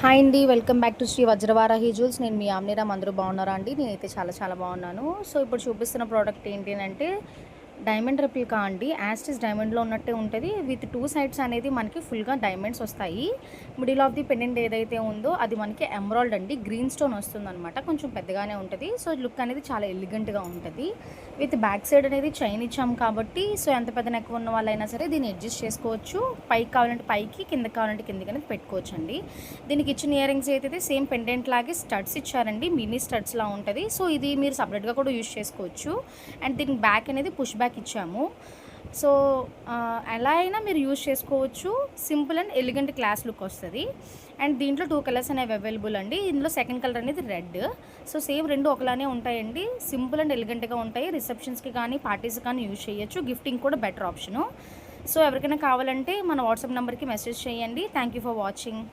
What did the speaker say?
Hi అండి. Welcome back to Shri Vajravarahi jewels. నేను మీ ఆమ్నిరామ్. అందరూ బాగున్నారా అండి? నేనైతే చాలా చాలా బాగున్నాను. సో ఇప్పుడు చూపిస్తున్న ప్రోడక్ట్ ఏంటి అంటే డైమండ్ రెప్లికా అండి. యాజ్ ఇట్ ఈస్ డైమండ్లో ఉన్నట్టే ఉంటుంది. విత్ 2 సైడ్స్ అనేది మనకి ఫుల్గా డైమండ్స్ వస్తాయి. మిడిల్ ఆఫ్ ది పెండెంట్ ఏదైతే ఉందో అది మనకి ఎమరాల్డ్ అండి. గ్రీన్ స్టోన్ వస్తుందన్నమాట. కొంచెం పెద్దగానే ఉంటుంది. సో లుక్ అనేది చాలా ఎలిగెంట్గా ఉంటుంది. విత్ బ్యాక్ సైడ్ అనేది చైన్ ఇచ్చాం కాబట్టి సో ఎంత పెద్ద నెక్ ఉన్న వాళ్ళైనా సరే దీన్ని అడ్జస్ట్ చేసుకోవచ్చు. పైకి కావాలంటే పైకి, కిందకి కావాలంటే కిందకి అనేది పెట్టుకోవచ్చు అండి. దీనికి ఇచ్చిన ఇయర్ రింగ్స్ అయితే సేమ్ పెండెంట్ లాగే స్టడ్స్ ఇచ్చారండి. మినీ స్టడ్స్లా ఉంటుంది. సో ఇది మీరు సపరేట్గా కూడా యూజ్ చేసుకోవచ్చు. అండ్ దీనికి బ్యాక్ అనేది పుష్ బ్యాక్ ఇచ్చాము. సో ఎలా అయినా మీరు యూజ్ చేసుకోవచ్చు. Simple and elegant class look వస్తుంది. అండ్ దీంట్లో 2 కలర్స్ అనేవి అవైలబుల్ అండి. ఇందులో సెకండ్ కలర్ అనేది రెడ్. సో సేమ్ రెండు ఒకలానే ఉంటాయండి. సింపుల్ అండ్ ఎలిగెంట్గా ఉంటాయి. రిసెప్షన్స్కి కానీ పార్టీస్కి కానీ యూజ్ చేయొచ్చు. గిఫ్టింగ్ కూడా బెటర్ ఆప్షను. సో ఎవరికైనా కావాలంటే మన వాట్సాప్ నెంబర్కి మెసేజ్ చేయండి. Thank you for watching.